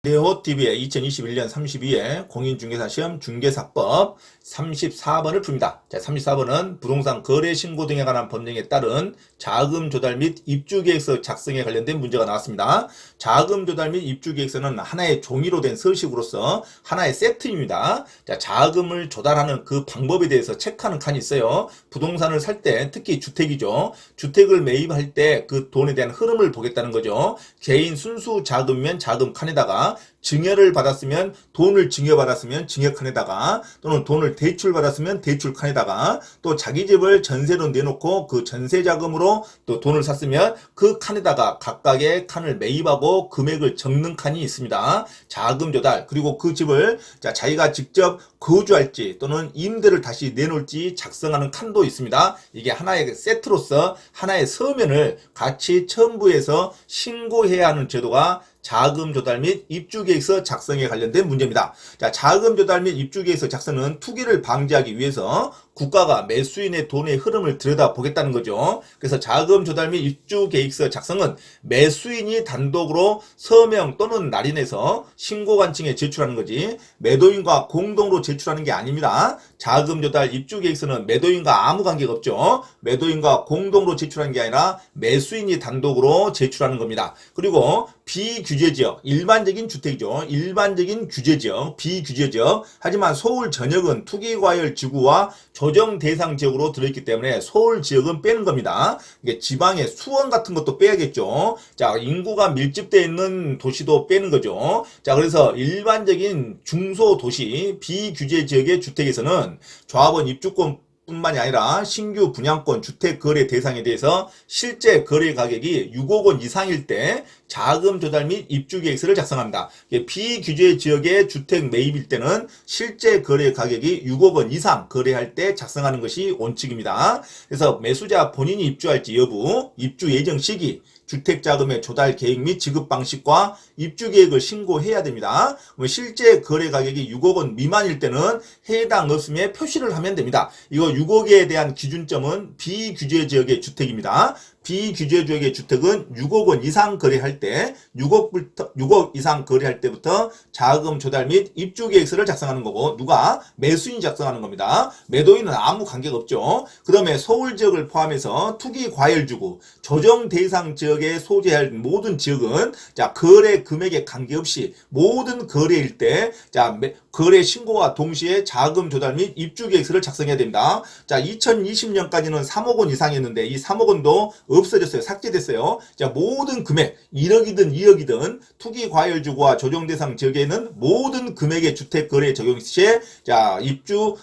네오TV의 2021년 32회 공인중개사 시험 중개사법 34번을 풉니다. 자, 34번은 부동산 거래 신고 등에 관한 법령에 따른 자금 조달 및 입주 계획서 작성에 관련된 문제가 나왔습니다. 자금 조달 및 입주 계획서는 하나의 종이로 된 서식으로서 하나의 세트입니다. 자, 자금을 조달하는 그 방법에 대해서 체크하는 칸이 있어요. 부동산을 살 때, 특히 주택이죠. 주택을 매입할 때 그 돈에 대한 흐름을 보겠다는 거죠. 개인 순수 자금이면 자금 칸에다가, 증여를 받았으면 돈을 증여받았으면 증여칸에다가, 또는 돈을 대출받았으면 대출칸에다가, 또 자기 집을 전세로 내놓고 그 전세자금으로 또 돈을 샀으면 그 칸에다가 각각의 칸을 매입하고 금액을 적는 칸이 있습니다. 자금 조달, 그리고 그 집을 자기가 직접 거주할지 또는 임대를 다시 내놓을지 작성하는 칸도 있습니다. 이게 하나의 세트로서 하나의 서면을 같이 첨부해서 신고해야 하는 제도가 자금 조달 및 입주 계획서 작성에 관련된 문제입니다. 자, 자금 조달 및 입주 계획서 작성은 투기를 방지하기 위해서 국가가 매수인의 돈의 흐름을 들여다보겠다는 거죠. 그래서 자금 조달 및 입주 계획서 작성은 매수인이 단독으로 서명 또는 날인해서 신고관청에 제출하는 거지, 매도인과 공동으로 제출하는 게 아닙니다. 자금 조달 입주 계획서는 매도인과 아무 관계가 없죠. 매도인과 공동으로 제출하는 게 아니라 매수인이 단독으로 제출하는 겁니다. 그리고 비규제지역, 일반적인 주택이죠. 일반적인 규제지역, 비규제지역. 하지만 서울 전역은 투기과열 지구와 조정 대상 지역으로 들어있기 때문에 서울 지역은 빼는 겁니다. 이게 지방의 수원 같은 것도 빼야겠죠. 자, 인구가 밀집되어 있는 도시도 빼는 거죠. 자, 그래서 일반적인 중소도시, 비규제 지역의 주택에서는 조합원 입주권 뿐만이 아니라 신규 분양권 주택 거래 대상에 대해서 실제 거래 가격이 6억 원 이상일 때 자금 조달 및 입주 계획서를 작성합니다. 비규제 지역의 주택 매입일 때는 실제 거래 가격이 6억 원 이상 거래할 때 작성하는 것이 원칙입니다. 그래서 매수자 본인이 입주할지 여부, 입주 예정 시기, 주택자금의 조달 계획 및 지급 방식과 입주 계획을 신고해야 됩니다. 실제 거래 가격이 6억 원 미만일 때는 해당 없음에 표시를 하면 됩니다. 이거 6억에 대한 기준점은 비규제 지역의 주택입니다. 비규제 지역의 주택은 6억 원 이상 거래할 때, 6억 이상 거래할 때부터 자금 조달 및 입주 계획서를 작성하는 거고, 누가? 매수인이 작성하는 겁니다. 매도인은 아무 관계가 없죠. 그 다음에 서울 지역을 포함해서 투기 과열지구, 조정 대상 지역에 소재할 모든 지역은 자, 거래 금액에 관계없이 모든 거래일 때 자, 거래 신고와 동시에 자금 조달 및 입주 계획서를 작성해야 됩니다. 자, 2020년까지는 3억 원 이상이었는데 이 3억 원도 없어졌어요. 삭제됐어요. 자, 모든 금액 1억이든 2억이든 투기 과열지구와 조정 대상 지역에는 모든 금액의 주택 거래 적용 시에 자, 입주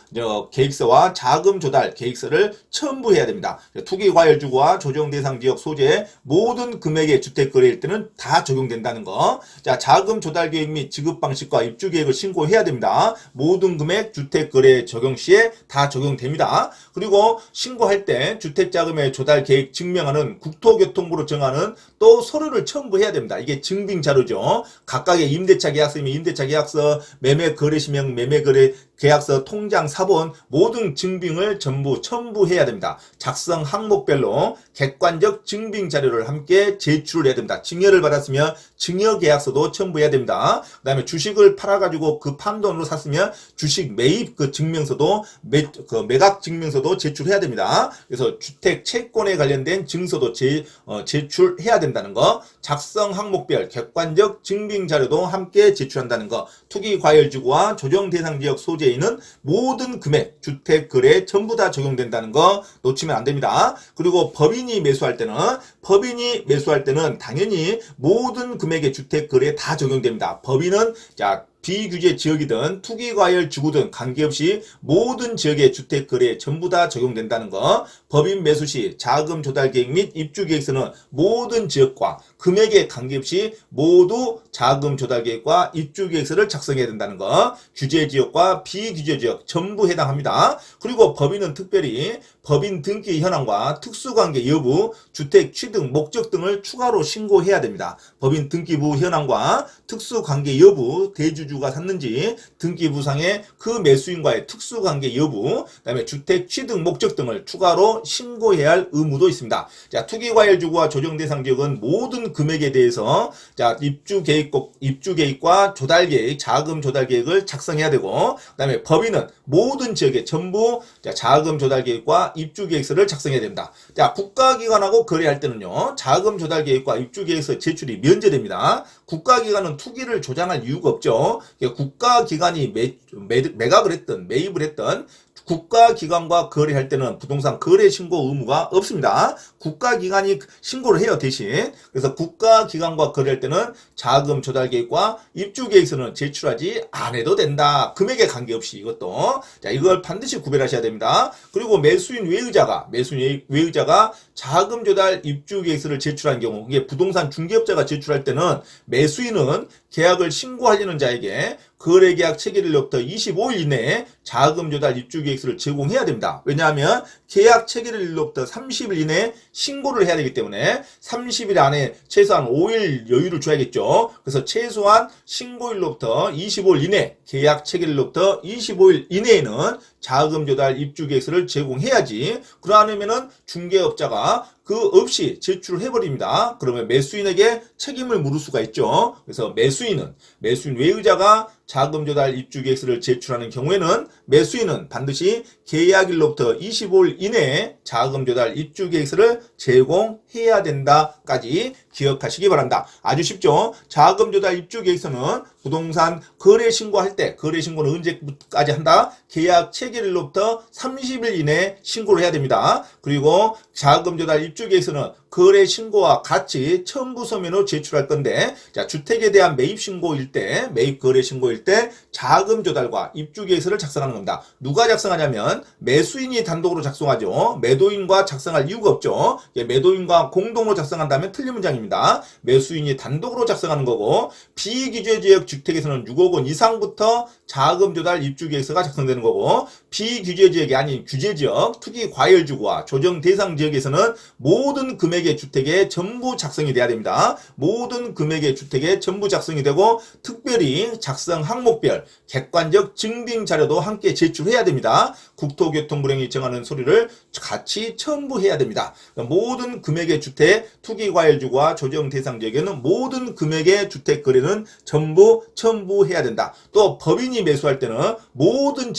계획서와 자금 조달 계획서를 첨부해야 됩니다. 투기 과열지구와 조정 대상 지역 소재 모든 금액의 주택 거래일 때는 다 적용된다는 거. 자, 자금 조달 계획 및 지급 방식과 입주 계획을 신고해야 됩니다. 모든 금액 주택 거래 적용 시에 다 적용됩니다. 그리고 신고할 때 주택자금의 조달 계획 증명하는 국토교통부로 정하는 또 서류를 첨부해야 됩니다. 이게 증빙 자료죠. 각각의 임대차 계약서이면 임대차 계약서, 매매 거래시명 매매 거래 계약서, 통장, 사본 모든 증빙을 전부 첨부해야 됩니다. 작성 항목별로 객관적 증빙 자료를 함께 제출을 해야 됩니다. 증여를 받았으면 증여 계약서도 첨부해야 됩니다. 그 다음에 주식을 팔아가지고 그 판돈으로 샀으면 주식 매입 그 증명서도 매각 증명서도 제출해야 됩니다. 그래서 주택 채권에 관련된 증서도 제출해야 된다는 거. 작성 항목별 객관적 증빙 자료도 함께 제출한다는 거. 투기 과열지구와 조정 대상 지역 소재인은 모든 금액 주택 거래에 전부 다 적용된다는 거 놓치면 안 됩니다. 그리고 법인이 매수할 때는 당연히 모든 금액의 주택 거래에 다 적용됩니다. 법인은 자, 비규제 지역이든 투기과열 지구든 관계없이 모든 지역의 주택 거래에 전부 다 적용된다는 거. 법인 매수 시 자금 조달 계획 및 입주 계획서는 모든 지역과 금액에 관계없이 모두 자금 조달 계획과 입주 계획서를 작성해야 된다는 거. 규제 지역과 비규제 지역 전부 해당합니다. 그리고 법인은 특별히 법인 등기 현황과 특수관계 여부, 주택 취득 목적 등을 추가로 신고해야 됩니다. 법인 등기부 현황과 특수관계 여부, 대주주가 샀는지 등기부상의 그 매수인과의 특수관계 여부, 그다음에 주택 취득 목적 등을 추가로 신고해야 할 의무도 있습니다. 자, 투기과열주구와 조정대상 지역은 모든 금액에 대해서 자, 입주 계획과 조달 계획, 자금 조달 계획을 작성해야 되고, 그다음에 법인은 모든 지역에 전부 자, 자금 조달 계획과 입주 계획서를 작성해야 됩니다. 자, 국가기관하고 거래할 때는요, 자금 조달 계획과 입주 계획서 제출이 면제됩니다. 국가기관은 투기를 조장할 이유가 없죠. 국가기관이 매각을 했든 매입을 했든 국가기관과 거래할 때는 부동산 거래 신고 의무가 없습니다. 국가기관이 신고를 해요, 대신. 그래서 국가기관과 거래할 때는 자금 조달 계획과 입주 계획서는 제출하지 않아도 된다. 금액에 관계없이 이것도. 자, 이걸 반드시 구별하셔야 됩니다. 그리고 매수인 외의자가 자금 조달 입주 계획서를 제출한 경우, 이게 부동산 중개업자가 제출할 때는 매수인은 계약을 신고하려는 자에게 거래계약 체결일로부터 25일 이내에 자금 조달 입주 계획서를 제공해야 됩니다. 왜냐하면 계약 체결일로부터 30일 이내에 신고를 해야 되기 때문에 30일 안에 최소한 5일 여유를 줘야겠죠. 그래서 최소한 신고일로부터 25일 이내, 계약 체결일로부터 25일 이내에는 자금 조달 입주 계획서를 제공해야지. 그러하면은 중개업자가 그 없이 제출을 해버립니다. 그러면 매수인에게 책임을 물을 수가 있죠. 그래서 매수인 외의자가 자금 조달 입주 계획서를 제출하는 경우에는 매수인은 반드시 계약일로부터 25일 이내에 자금 조달 입주 계획서를 제공해야 된다까지 기억하시기 바랍니다. 아주 쉽죠? 자금 조달 입주 계획서는 부동산 거래 신고할 때, 거래 신고는 언제까지 한다? 계약 체결일로부터 30일 이내에 신고를 해야 됩니다. 그리고 자금 조달 입주 계획서는 거래 신고와 같이 첨부 서면으로 제출할 건데, 자, 주택에 대한 매입 신고일 때, 매입 거래 신고일 때 자금 조달과 입주 계획서를 작성하는 겁니다. 누가 작성하냐면 매수인이 단독으로 작성하죠. 매도인과 작성할 이유가 없죠. 매도인과 공동으로 작성한다면 틀린 문장입니다. 매수인이 단독으로 작성하는 거고, 비규제 지역 주택에서는 6억 원 이상부터 자금 조달 입주 계획서가 작성되는 거고, 비규제 지역이 아닌 규제 지역, 투기 과열 주구와 조정 대상 지역에서는 모든 금액의 주택에 전부 작성이 돼야 됩니다. 모든 금액의 주택에 전부 작성이 되고, 특별히 작성 항목별 객관적 증빙 자료도 함께 제출해야 됩니다. 국토교통부령이 정하는 서류를 같이 첨부해야 됩니다. 모든 금액의 주택, 투기과열주구와 조정 대상 지역에는 모든 금액의 주택 거래는 전부 첨부해야 된다. 또 법인이 매수할 때는 모든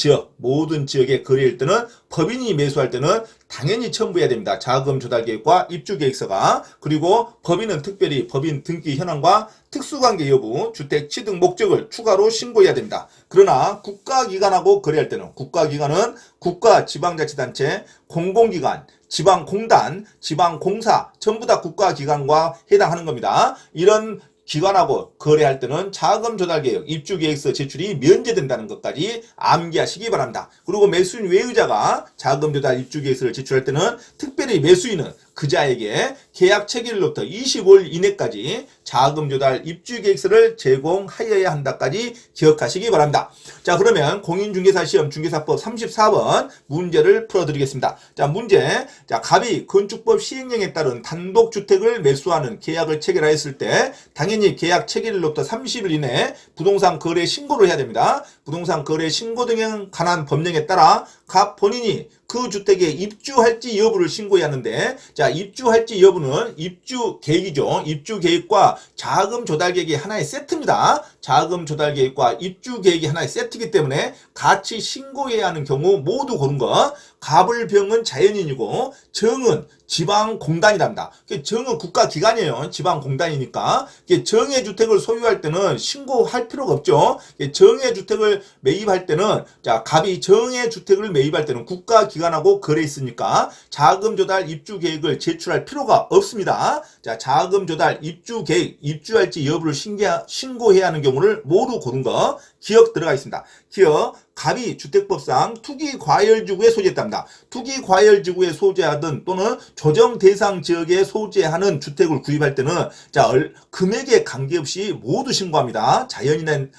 지역의 거래일 때는 법인이 매수할 때는 당연히 첨부해야 됩니다. 자금 조달 계획과 입주 계획서가. 그리고 법인은 특별히 법인 등기 현황과 특수관계 여부, 주택 취득 목적을 추가로 신고해야 됩니다. 그러나 국가기관하고 거래할 때는 국가기관은 국가, 지방자치단체, 공공기관, 지방공단, 지방공사 전부 다 국가기관과 해당하는 겁니다. 이런 기관하고 거래할 때는 자금 조달 계획, 입주 계획서 제출이 면제된다는 것까지 암기하시기 바랍니다. 그리고 매수인 외의자가 자금 조달 입주 계획서를 제출할 때는 특별히 매수인은 그자에게 계약 체결일로부터 25일 이내까지 자금 조달 입주 계획서를 제공하여야 한다까지 기억하시기 바랍니다. 자, 그러면 공인중개사 시험 중개사법 34번 문제를 풀어드리겠습니다. 자, 문제. 자, 갑이 건축법 시행령에 따른 단독주택을 매수하는 계약을 체결하였을 때 당연히 계약 체결일로부터 30일 이내에 부동산 거래 신고를 해야 됩니다. 부동산 거래 신고 등에 관한 법령에 따라 갑 본인이 그 주택에 입주할지 여부를 신고해야 하는데, 자, 입주할지 여부는 입주 계획이죠. 입주 계획과 자금 조달 계획이 하나의 세트입니다. 자금 조달 계획과 입주 계획이 하나의 세트이기 때문에 같이 신고해야 하는 경우 모두 고른 거. 갑을 병은 자연인이고 정은 지방공단이랍니다. 정은 국가기관이에요. 지방공단이니까. 정의 주택을 소유할 때는 신고할 필요가 없죠. 정의 주택을 매입할 때는, 자, 갑이 정의 주택을 매입할 때는 국가기관하고 거래했으니까 자금 조달 입주 계획을 제출할 필요가 없습니다. 자, 자금 조달 입주 계획, 입주할지 여부를 신고해야 하는 경우를 모두 고른 거 기억 들어가 있습니다. 기억. 갑이 주택법상 투기과열지구에 소재했답니다. 투기과열지구에 소재하든 또는 조정 대상 지역에 소재하는 주택을 구입할 때는 자, 금액에 관계없이 모두 신고합니다.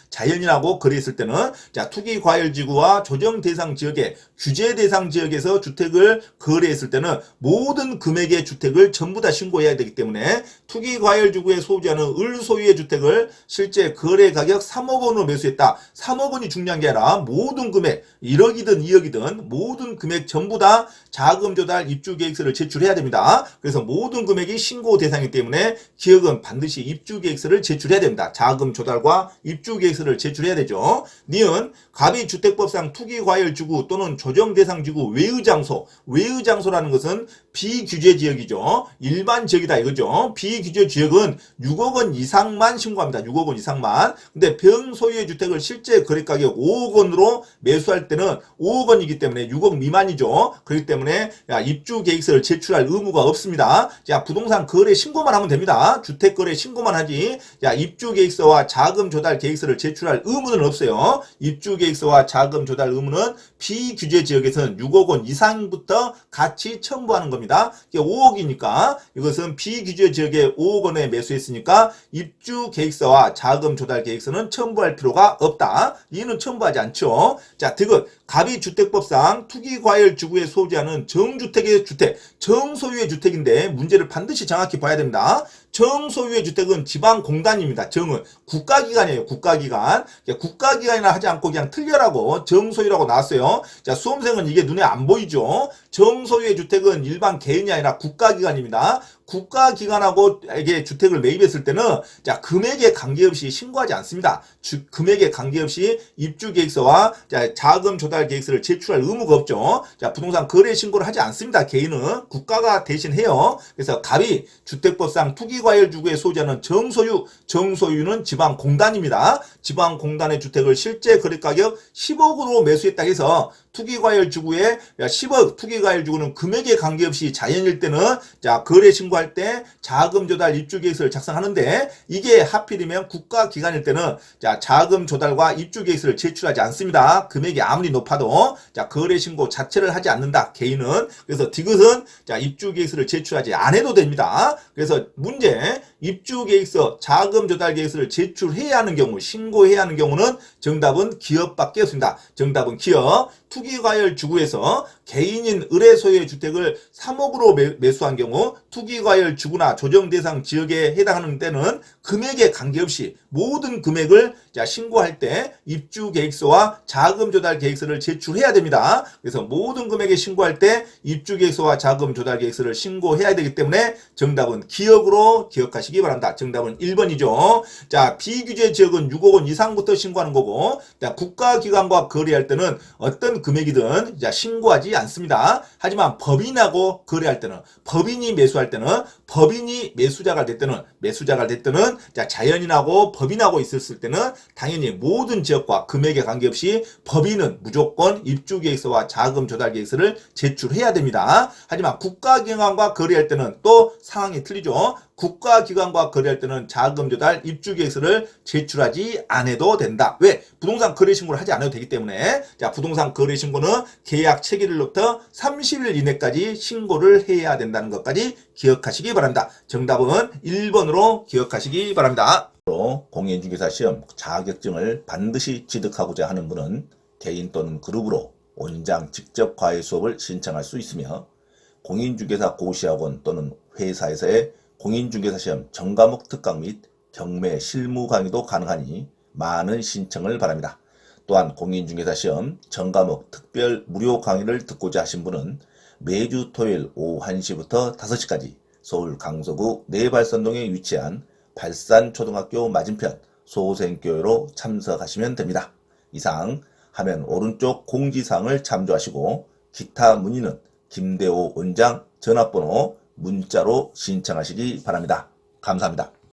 자연인하고 거래했을 때는 자, 투기과열지구와 조정 대상 지역에 규제 대상 지역에서 주택을 거래했을 때는 모든 금액의 주택을 전부 다 신고해야 되기 때문에 투기과열지구에 소재하는 을소유의 주택을 실제 거래 가격 3억 원으로 매수했다. 3억 원이 중요한 게 아니라 모든 금액 1억이든 2억이든 모든 금액 전부 다 자금 조달 입주 계획서를 제출해야 됩니다. 그래서 모든 금액이 신고 대상이기 때문에 기업은 반드시 입주 계획서를 제출해야 됩니다. 자금 조달과 입주 계획서를 제출해야 되죠. 니은 갑이 주택법상 투기과열지구 또는 조정 대상 지구 외의 장소라는 것은 비규제 지역이죠. 일반 지역이다 이거죠. 비규제 지역은 6억 원 이상만 신고합니다. 6억 원 이상만. 근데 병소유의 주택을 실제 거래 가격 5억 원으로 매수할 때는 5억 원이기 때문에 6억 미만이죠. 그렇기 때문에 입주 계획서를 제출할 의무가 없습니다. 자, 부동산 거래 신고만 하면 됩니다. 주택 거래 신고만 하지. 자, 입주 계획서와 자금 조달 계획서를 제출할 의무는 없어요. 입주 계획서와 자금 조달 의무는 비규제 지역에서는 6억 원 이상부터 같이 첨부하는 겁니다. 5억이니까 이것은 비규제 지역에 5억 원에 매수했으니까 입주 계획서와 자금 조달 계획서는 첨부할 필요가 없다. 이는 첨부하지 않죠. 자, 디귿 갑이 주택법상 투기과열지구에 소재하는 정주택의 주택, 정소유의 주택인데 문제를 반드시 정확히 봐야 됩니다. 정소유의 주택은 지방공단입니다. 정은 국가기관이에요. 국가기관. 국가기관이라 하지 않고 그냥 틀려라고 정소유라고 나왔어요. 자, 수험생은 이게 눈에 안 보이죠. 정소유의 주택은 일반 개인이 아니라 국가기관입니다. 국가기관하고 이게 주택을 매입했을 때는 자, 금액에 관계없이 신고하지 않습니다. 금액에 관계없이 입주계획서와 자금 조달 계획서를 제출할 의무가 없죠. 자, 부동산 거래 신고를 하지 않습니다. 개인은 국가가 대신 해요. 그래서 갑이 주택법상 투기과열지구에 소재하는 정소유는 지방공단입니다. 지방공단의 주택을 실제 거래가격 10억으로 매수했다 해서 투기과열지구에 10억 투기과열지구는 금액에 관계없이 자연일 때는 자, 거래 신고할 때 자금 조달 입주 계획서를 작성하는데 이게 하필이면 국가기관일 때는 자, 자금 조달과 입주 계획서를 제출하지 않습니다. 금액이 아무리 높아도 자, 거래 신고 자체를 하지 않는다. 개인은. 그래서 디귿은 자, 입주 계획서를 제출하지 않아도 됩니다. 그래서 문제 입주 계획서, 자금 조달 계획서를 제출해야 하는 경우, 신고해야 하는 경우는 정답은 기업밖에 없습니다. 정답은 기업. 투기과열지구에서 개인인 의뢰 소유의 주택을 3억으로 매수한 경우 투기과열지구나 조정대상 지역에 해당하는 때는 금액에 관계없이 모든 금액을 신고할 때 입주계획서와 자금조달계획서를 제출해야 됩니다. 그래서 모든 금액에 신고할 때 입주계획서와 자금조달계획서를 신고해야 되기 때문에 정답은 기억으로 기억하시기 바랍니다. 정답은 1번이죠. 자, 비규제 지역은 6억 원 이상부터 신고하는 거고, 자, 국가기관과 거래할 때는 어떤 금액이든 신고하지 않습니다. 하지만 법인하고 거래할 때는, 법인이 매수할 때는, 법인이 매수자가 될 때는 자, 자연인하고 법인하고 있었을 때는 당연히 모든 지역과 금액에 관계없이 법인은 무조건 입주계획서와 자금조달계획서를 제출해야 됩니다. 하지만 국가기관과 거래할 때는 또 상황이 틀리죠. 국가기관과 거래할 때는 자금조달 입주계획서를 제출하지 않아도 된다. 왜? 부동산 거래신고를 하지 않아도 되기 때문에. 자, 부동산 거래신고는 계약 체결일로부터 30일 이내까지 신고를 해야 된다는 것까지 기억하시기 바랍니다. 정답은 1번으로 기억하시기 바랍니다. 공인중개사 시험 자격증을 반드시 취득하고자 하는 분은 개인 또는 그룹으로 원장 직접 과외 수업을 신청할 수 있으며, 공인중개사 고시학원 또는 회사에서의 공인중개사 시험 전과목 특강 및 경매 실무 강의도 가능하니 많은 신청을 바랍니다. 또한 공인중개사 시험 전과목 특별 무료 강의를 듣고자 하신 분은 매주 토요일 오후 1시부터 5시까지 서울 강서구 내발산동에 위치한 발산초등학교 맞은편 소생교회로 참석하시면 됩니다. 이상 화면 오른쪽 공지사항을 참조하시고 기타 문의는 김대호 원장 전화번호 문자로 신청하시기 바랍니다. 감사합니다.